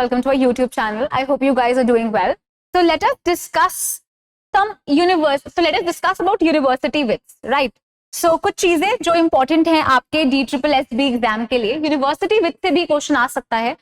welcome to our YouTube channel. I hope you guys are doing well. So let us discuss about university wits, right? So कुछ चीजें जो important हैं आपके DSSB exam के लिए, university with से भी क्वेश्चन आ सकता है.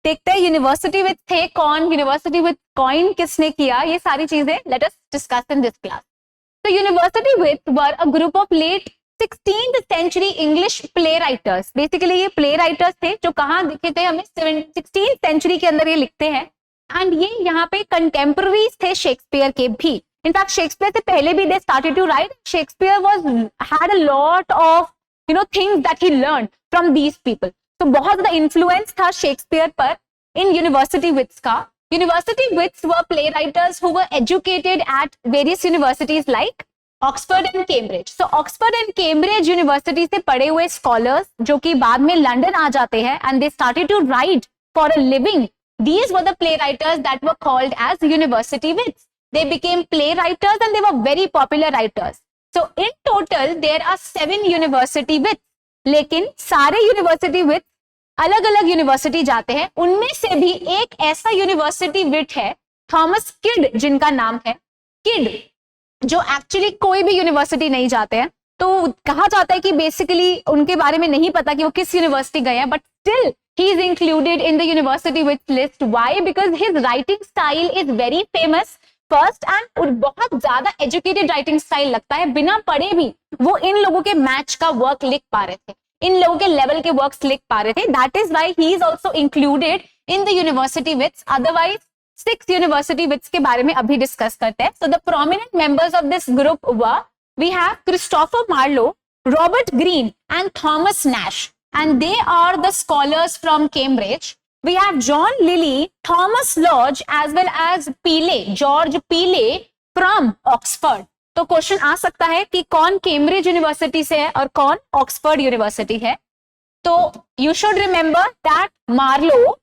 देखते हैं यूनिवर्सिटी विथ थे कौन, यूनिवर्सिटी विथ कॉइन किसने किया, ये सारी चीजें let us discuss in this class. So university wits were a group of late 16th century English playwriters. Basically ये प्ले राइटर्स थे जो कहाँ दिखे थे, हमें 16th century के अंदर ये लिखते हैं. एंड ये यहाँ पे कंटेम्पररीज थे शेक्सपियर के भी. इनफैक्ट शेक्सपियर से पहले भी they started to write. Shakespeare had a lot of things that he learn from these people. तो बहुत ज्यादा इन्फ्लुएंस था शेक्सपियर पर इन यूनिवर्सिटी विट्स का. University wits were play writers who were educated at various universities like Oxford and Cambridge. So Oxford and Cambridge university से पढ़े हुए scholars जो कि बाद में लंदन आ जाते हैं and they started to write for a living. These were the playwriters that were called as university wits. They became playwriters and they were very popular writers. So in total there are 7 university wits. लेकिन सारे university wits अलग अलग university जाते हैं. उनमें से भी एक ऐसा यूनिवर्सिटी विट है थॉमस किड, जिनका नाम है किड, जो एक्चुअली कोई भी यूनिवर्सिटी नहीं जाते हैं. तो कहा जाता है कि बेसिकली उनके बारे में नहीं पता कि वो किस यूनिवर्सिटी गए हैं, but still he is included in the university wits list. Why? Because his writing style is very famous first and बहुत ज्यादा educated writing style लगता है. बिना पढ़े भी वो इन लोगों के मैच का वर्क लिख पा रहे थे, इन लोगों के लेवल के वर्क्स लिख पा रहे थे. That is why he is also included in the university wits. Otherwise 6 university wits के बारे में अभी डिस्कस करते हैं. So the prominent members of this group were, we have Christopher Marlowe, Robert Greene and Thomas Nash. And they are the scholars from Cambridge. We have John Lilly, Thomas Lodge as well as Peele, George Peele from Oxford. तो question आ सकता है कि कौन Cambridge university से है और कौन Oxford university है. तो you should remember that Marlowe,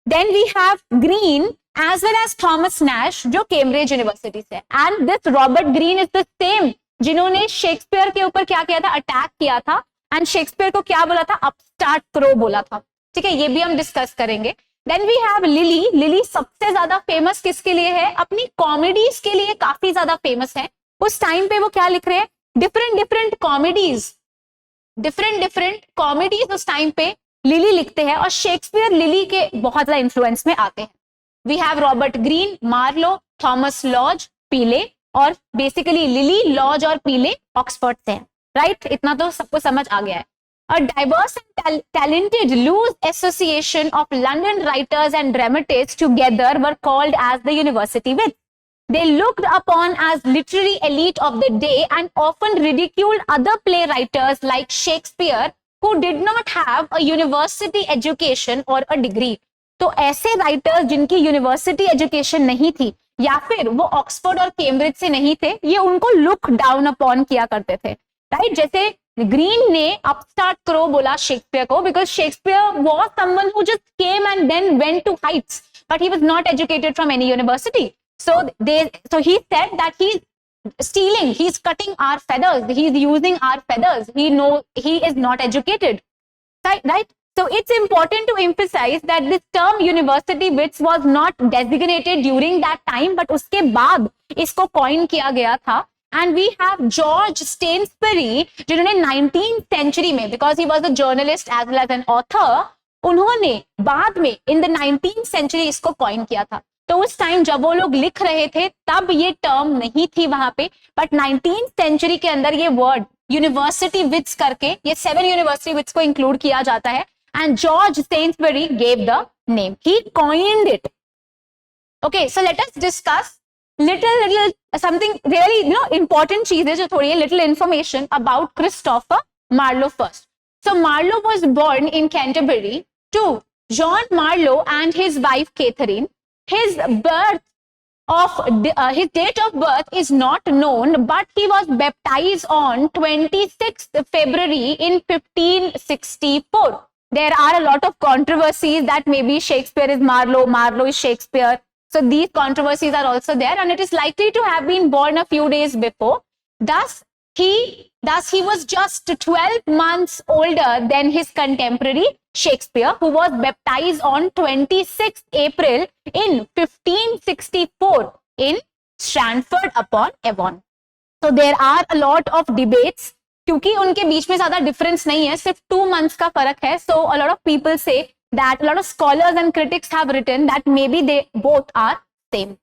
then we have Green as well as Thomas Nash जो कैम्ब्रिज यूनिवर्सिटी से है. And this Robert Greene is the same जिन्होंने शेक्सपियर के ऊपर क्या किया था, अटैक किया था एंड शेक्सपियर को क्या बोला था, अपस्टार्ट क्रो बोला था. ठीक है, ये भी हम डिस्कस करेंगे. Then we have Lyly. Lyly सबसे ज्यादा फेमस किसके लिए है, अपनी कॉमेडीज के लिए काफी ज्यादा फेमस है. उस टाइम पे वो क्या लिख रहे हैं, डिफरेंट कॉमेडीज उस टाइम पे लिली लिखते हैं और शेक्सपियर लिली के बहुत ज्यादा इन्फ्लुएंस में आते हैं. We have Robert Greene, Marlowe, Thomas Lodge, Peele, और बेसिकली लिली, लॉज और पीले ऑक्सफोर्ड से हैं. राइट, इतना तो सबको समझ आ गया है. A diverse and talented loose association of London writers and dramatists together were called as the university wits. They looked upon as literary elite of the day and often ridiculed other playwriters like Shakespeare who did not have a university education or a degree. तो ऐसे writers जिनकी university education नहीं थी या फिर वो Oxford और Cambridge से नहीं थे, ये उनको लुक डाउन अपॉन किया करते थे. राइट, जैसे ग्रीन ने अपस्टार्ट क्रो बोला शेक्सपियर को, because Shakespeare was someone who just came and then went to heights, but he was not educated from any university. So he said that he stealing, he's cutting our feathers, he's using our feathers, he is not educated. Right? So it's important to emphasize that this term university wits was not designated during that time, but उसके बाद इसको coin किया गया था. And we have George Stansbury, जिन्होंने 19th century में, because he was a journalist as well as an author, उन्होंने बाद में in the 19th century इसको coin किया था. तो उस टाइम जब वो लोग लिख रहे थे तब ये टर्म नहीं थी वहां पे, बट 19th century के अंदर ये वर्ड यूनिवर्सिटी विट्स करके ये 7 यूनिवर्सिटी विट्स को इंक्लूड किया जाता है. And George Saintsbury gave the name, he coined it. Okay, so let us discuss little something really important चीजें जो थोड़ी little information about Christopher Marlowe first. So Marlowe was born in Canterbury to John Marlowe and his wife Catherine. His date of birth is not known, but he was baptized on 26th February in 1564. There are a lot of controversies that maybe Shakespeare is Marlowe, Marlowe is Shakespeare. So these controversies are also there, and it is likely to have been born a few days before. Thus he was just 12 months older than his contemporary Shakespeare, who was baptized on 26th April in 1564 in Stratford upon Avon. So there are a lot of debates, क्योंकि उनके बीच में ज्यादा difference नहीं है, सिर्फ 2 months का फर्क है. So a lot of people say that, a lot of scholars and critics have written that maybe they both are same.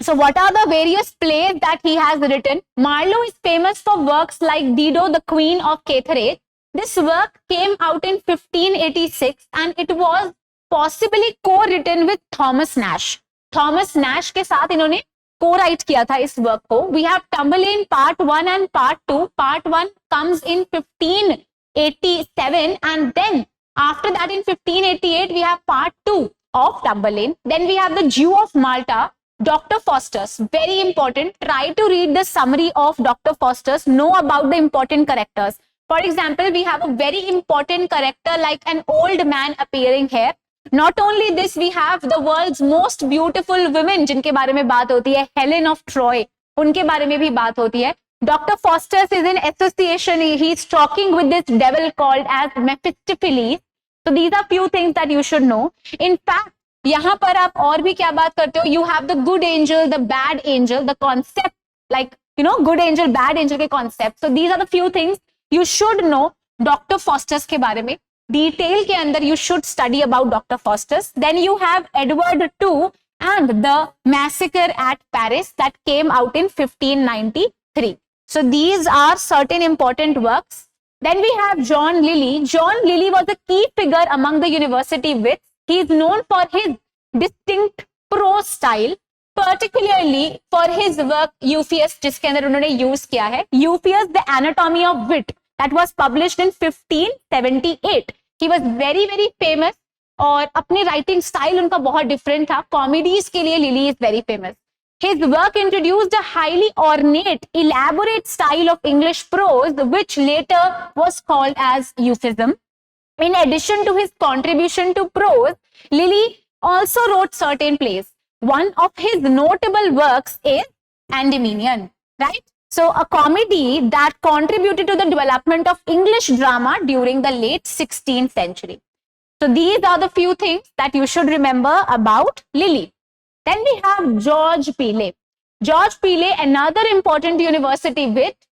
So what are the various plays that he has written? Marlowe is famous for works like Dido, the Queen of Cathay. This work came out in 1586 and it was possibly co-written with Thomas Nash. Thomas Nash के साथ इन्होंने co-write किया था इस work को. We have Tamburlaine Part 1 and Part 2. Part 1 comes in 1587 and then after that in 1588 we have Part 2 of Tamburlaine. Then we have the Jew of Malta, Dr. Faustus. Very important. Try to read the summary of Dr. Faustus. Know about the important characters. For example, we have a very important character like an old man appearing here. Not only this, we have the world's most beautiful women जिनके बारे में बात होती है, Helen of Troy, उनके बारे में भी बात होती है. Dr. Faustus is in association, he is talking with this devil called as Mephistopheles. So these are few things that you should know. In fact, यहाँ पर आप और भी क्या बात करते हो? You have the good angel, the bad angel, the concept, like, you know, good angel, bad angel के concept. So these are the few things you should know Dr. Faustus के बारे में. Detail के अंदर you should study about Dr. Faustus. Then you have Edward II and the massacre at Paris that came out in 1593. So these are certain important works. Then we have John Lilly. John Lilly was a key figure among the university wits. He is known for his distinct prose style, particularly for his work Euphues, जिसके अंदर उन्होंने use किया है. Euphues, the Anatomy of Wit, that was published in 1578. He was very, very famous और अपनी writing style उनका बहुत different था. Comedies के लिए Lilly is very famous. His work introduced a highly ornate, elaborate style of English prose, which later was called as Euphuism. In addition to his contribution to prose, Lilly also wrote certain plays. One of his notable works is Endymion, right? So a comedy that contributed to the development of English drama during the late 16th century. So these are the few things that you should remember about Lilly. Then we have George Peele. George Peele, another important university wit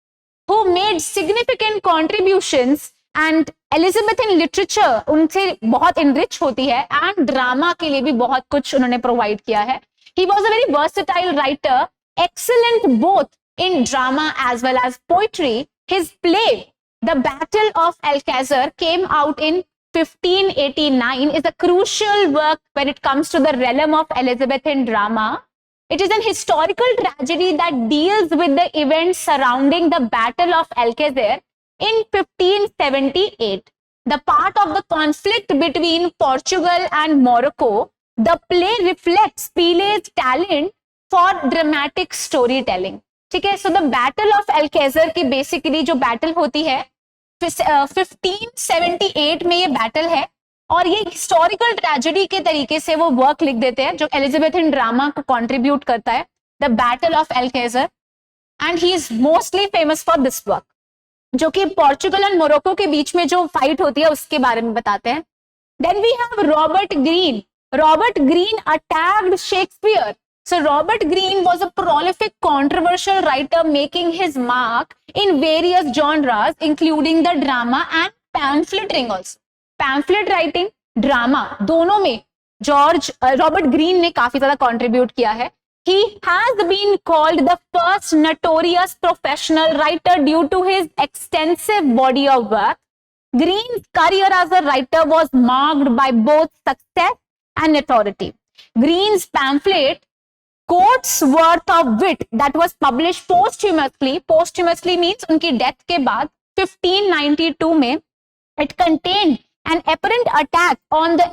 who made significant contributions and Elizabethan literature उनसे बहुत enrich होती है and drama के लिए भी बहुत कुछ उन्होंने provide किया है. He was a very versatile writer, excellent both in drama as well as poetry. His play, The Battle of Alcazar, came out in 1589, is a crucial work when it comes to the realm of Elizabethan drama. It is an historical tragedy that deals with the events surrounding the Battle of Alcazar in 1578. The part of the conflict between Portugal and Morocco, the play reflects Peele's talent for dramatic storytelling. ठीक है, so the Battle of Alcazar की basically जो battle होती है 1578 में ये battle है और ये historical tragedy के तरीके से वो work लिख देते हैं जो Elizabethan drama को contribute करता है, The Battle of Alcazar, and he is mostly famous for this work, जो कि पोर्चुगल और मोरक्को के बीच में जो फाइट होती है उसके बारे में बताते हैं. Then we have Robert Greene. Robert Greene attacked Shakespeare. So Robert Greene was a prolific, controversial writer making his mark in various genres, including the drama and pamphlet writing also. Pamphlet writing, drama, दोनों में Robert Greene ने काफी ज्यादा contribute किया है. He has been called the first notorious professional writer due to his extensive body of work. Greene's career as a writer was marked by both success and notoriety. Greene's pamphlet, Quotes Worth of Wit, that was published posthumously. Posthumously means उनकी death के बाद 1592 में, it contained an apparent attack on the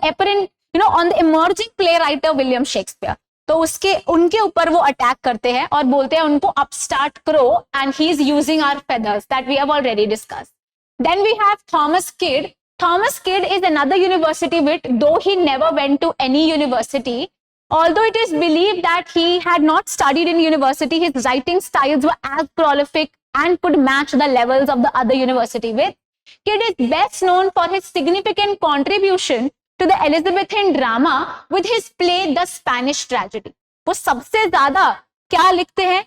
on the emerging playwright William Shakespeare. तो उनके ऊपर वो attack करते हैं और बोलते हैं उनको upstart crow and he is using our feathers that we have already discussed. Then we have Thomas Kidd. Thomas Kidd is another university wit, though he never went to any university. Although it is believed that he had not studied in university, his writing styles were as prolific and could match the levels of the other university wits. Kidd is best known for his significant contribution to the Elizabethan drama with his play The Spanish Tragedy. वो सबसे ज्यादा क्या लिखते हैं,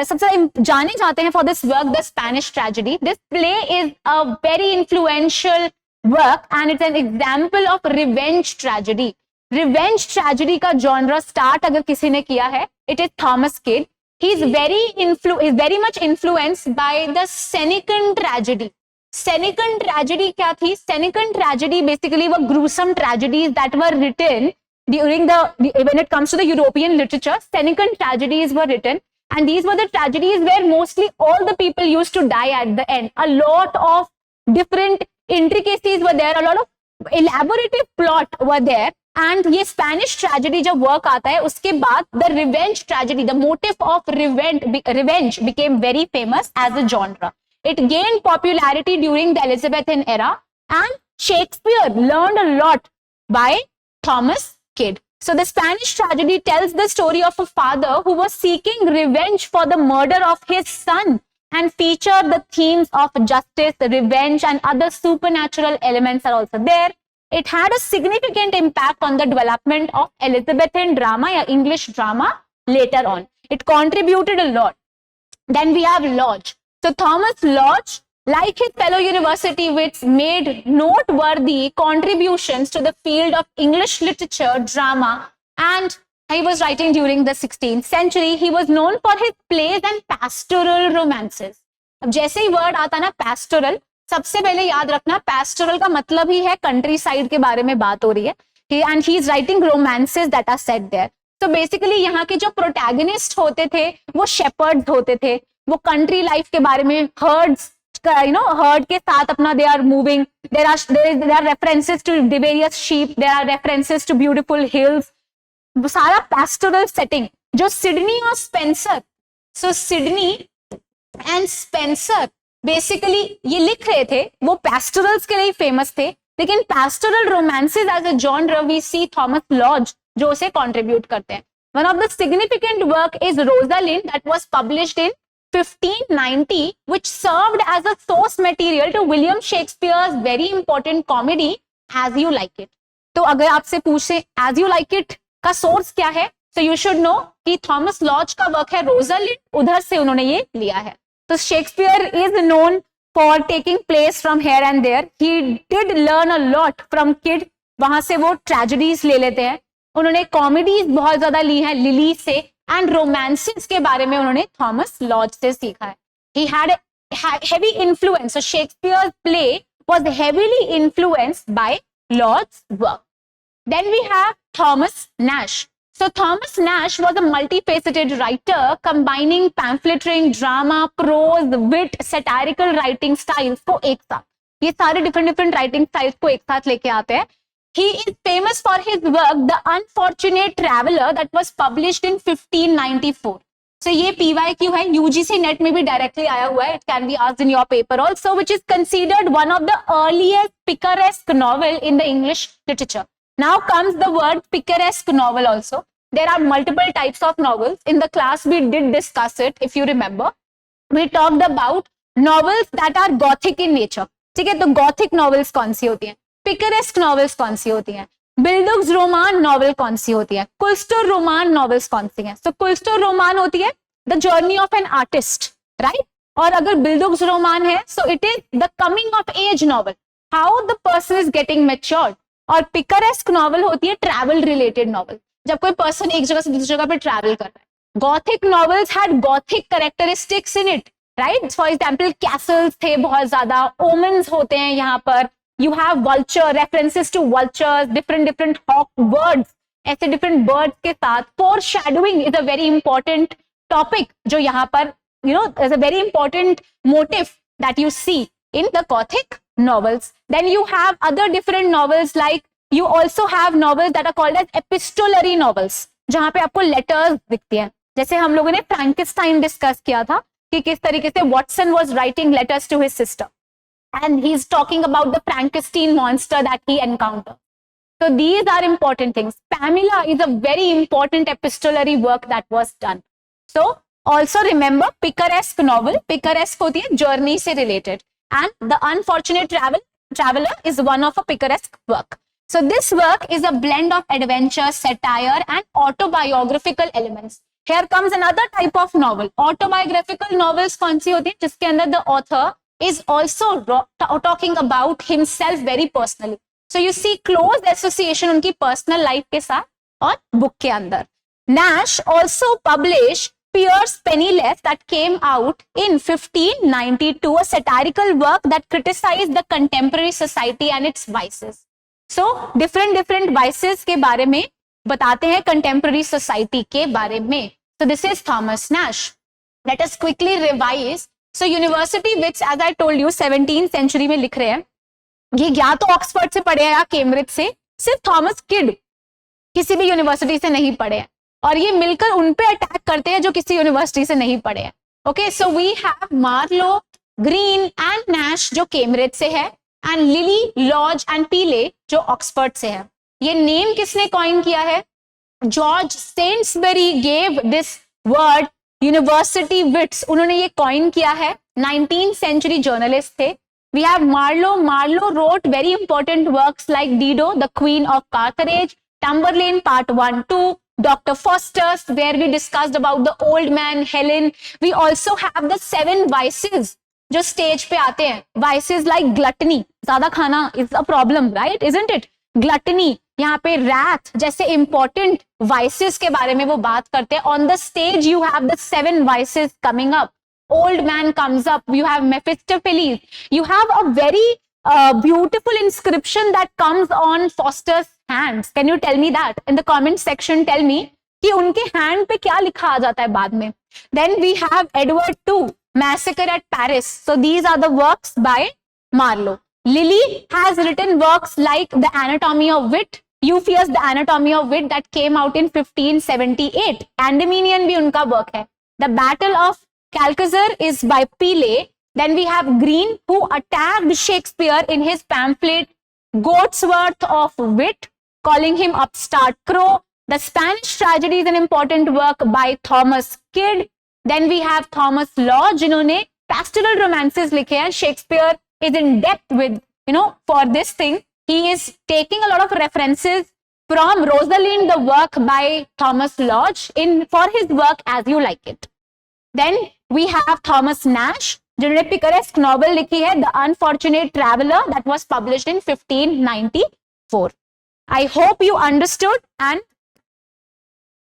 सबसे जाने जाते हैं for this work, The Spanish Tragedy. This play is a very influential work and it's an example of revenge tragedy. Revenge tragedy का genre start अगर किसी ने किया है, it is Thomas Kidd. He's very much influenced by the Senecan tragedy. Senecan tragedy क्या थी? Senecan tragedy basically were gruesome tragedies that were written during when it comes to the European literature. Senecan tragedies were written, and these were the tragedies where mostly all the people used to die at the end. A lot of different intricacies were there, a lot of elaborative plot were there. And ये Spanish tragedy जब work आता है, उसके बाद the revenge tragedy, the motive of revenge became very famous as a genre. It gained popularity during the Elizabethan era, and Shakespeare learned a lot by Thomas Kidd. So the Spanish tragedy tells the story of a father who was seeking revenge for the murder of his son and featured the themes of justice, revenge, and other supernatural elements are also there. It had a significant impact on the development of Elizabethan drama or English drama later on. It contributed a lot. Then we have Lodge. So Thomas Lodge, like his fellow university wits, made noteworthy contributions to the field of English literature, drama, and he was writing during the 16th century. He was known for his plays and pastoral romances. अब जैसे ही word आता ना pastoral, सबसे पहले याद रखना pastoral का मतलब ही है कंट्री साइड के बारे में बात हो रही है. And he is writing romances that are set there. So basically यहाँ के जो protagonist होते थे वो shepherds होते थे, वो कंट्री लाइफ के बारे में, हर्ड्स हर्ड के साथ अपना they are moving. There are references to the various sheep. There are references to beautiful hills. सारा pastoral setting. जो सिडनी और Spencer, so Sydney and Spencer basically ये लिख रहे थे, वो pastorals के लिए फेमस थे, लेकिन pastoral romances as a genre we see Thomas Lodge जो उसे contribute करते हैं. One of the significant work is Rosalind that was published in 1590, which served as a source material to William Shakespeare's very important comedy As You Like It. तो अगर आपसे पूछे As You Like It का source क्या है, so you should know कि Thomas Lodge का work है रोजालिंड, उधर से उन्होंने ये लिया है. तो Shakespeare is known for taking place from here and there. He did learn a lot from Kyd, वहां से वो ट्रेजेडीज ले लेते हैं. उन्होंने कॉमेडीज बहुत ज्यादा ली है लिली से, एंड रोमांसेस के बारे में उन्होंने थॉमस लॉज से सीखा है. He had heavy influence. So Shakespeare's play was heavily influenced by Lodge's work. Then we have Thomas Nash. So Thomas Nash was a multifaceted writer combining pamphleteering, drama, prose, wit, satirical writing styles को एक साथ. ये सारे different writing styles को एक साथ लेके आते हैं. He is famous for his work, The Unfortunate Traveler, that was published in 1594. So ये PYQ है, UGC नेट में भी डायरेक्टली आया हुआ है. It can be asked in your paper also, which is considered one of the earliest picaresque novel in the English literature. Now comes the word picaresque novel also. There are multiple types of novels. In the class we did discuss it, if you remember. We talked about novels that are gothic in nature. ठीक है, तो gothic novels कौन सी होती हैं, picaresque novels कौन सी होती हैं, बिल्डुक्स Roman novel कौन सी होती है, कुलस्टोर रोमान नॉवेल्स कौन सी हैं. सो कुलस्टोर रोमान होती है the journey of an artist, right. और अगर बिल्डुक्स रोमान है, so it is the coming of age novel, how the person is getting matured. और पिकरेस्क नॉवल होती है ट्रैवल रिलेटेड नॉवल, जब कोई पर्सन एक जगह से दूसरी जगह पे ट्रैवल कर रहा है. Gothic novels had Gothic characteristics in it, right. For example Castle's थे बहुत ज्यादा, ओमेन्स होते हैं यहाँ पर. You have vulture, references to vultures, different hawk birds, ऐसे different birds के साथ. Foreshadowing is a very important topic जो यहाँ पर is a very important motive that you see in the Gothic novels. Then you have other different novels, like you also have novels that are called as epistolary novels, जहाँ पे आपको letters दिखती हैं. जैसे हम लोगों ने फ्रैंकेस्टाइन डिस्कस किया था कि किस तरीके से Watson was writing letters to his sister. And he's talking about the Frankenstein monster that he encountered. So these are important things. Pamela is a very important epistolary work that was done. So also remember picaresque novel. Picaresque होती है journey से related. and The Unfortunate Traveler is one of a picaresque work. So this work is a blend of adventure, satire and autobiographical elements. Here comes another type of novel. Autobiographical novels कौन सी होती है जिसके अंदर the author is also talking about himself very personally. So you see close association उनकी personal life के साथ और book के अंदर. Nash also published Pierce Penniless that came out in 1592, a satirical work that criticized the contemporary society and its vices. So different vices के बारे में बताते हैं contemporary society के बारे में. So this is Thomas Nash. Let us quickly revise. So University Wits, as I told you, 17th century में लिख रहे हैं. ये या तो ऑक्सफोर्ड से पढ़े हैं या कैम्ब्रिज से. सिर्फ थॉमस किड किसी भी यूनिवर्सिटी से नहीं पढ़े हैं और ये मिलकर उन पे अटैक करते हैं जो किसी यूनिवर्सिटी से नहीं पढ़े हैं. Okay, so we have Marlowe, Greene and Nash जो कैम्ब्रिज से है एंड लिली, लॉज एंड पीले जो ऑक्सफोर्ड से है. ये नेम किसने कॉइन किया है? George Saintsbury gave this word university wits. उन्होंने ये कॉइन किया है. 19th century जर्नलिस्ट थे. We have Marlowe. Marlowe wrote very important works like Dido, the queen of Carthage, Tamburlaine part 1-2, Dr. Faustus, where we discussed about the old man, Helen. We also have the 7 vices जो stage पे आते हैं. Vices like gluttony, ज्यादा खाना is a problem, right? Isn't it? Gluttony, यहाँ पे wrath जैसे important vices के बारे में वो बात करते हैं. On the stage you have the 7 vices coming up. Old man comes up. You have Mephistopheles. You have a very beautiful inscription that comes on Faustus hands. Can you tell me that in the comment section? Tell me कि उनके hand पे क्या लिखा आ जाता है बाद में. Then we have Edward II, Massacre at Paris. So these are the works by Marlowe. Lilly has written works like The Anatomy of Wit, Euphues, The Anatomy of Wit that came out in 1578. Endymion भी उनका work है. The Battle of Alcazar is by Pile. Then we have Green, who attacked Shakespeare in his pamphlet Goat's Worth of Wit, calling him upstart crow. The Spanish Tragedy is an important work by Thomas Kyd. Then we have Thomas Law, जिन्होंने pastoral romances लिखे हैं. Shakespeare is in depth with, for this thing. He is taking a lot of references from Rosalind, the work by Thomas Lodge, for his work As You Like It. Then we have Thomas Nash, जिन्होंने पिकरेस्क novel लिखी है the unfortunate traveller that was published in 1594. I hope you understood, and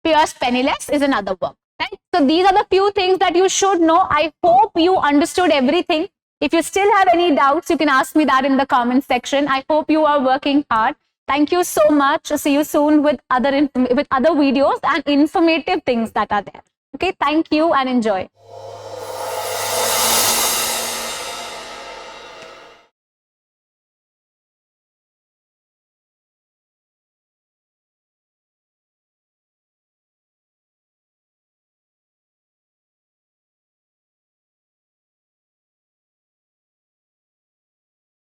Pierce Penniless is another work. Right? So these are the few things that you should know. I hope you understood everything. If you still have any doubts, you can ask me that in the comment section. I hope you are working hard. Thank you so much. See you soon with other videos and informative things that are there. Okay, thank you and enjoy.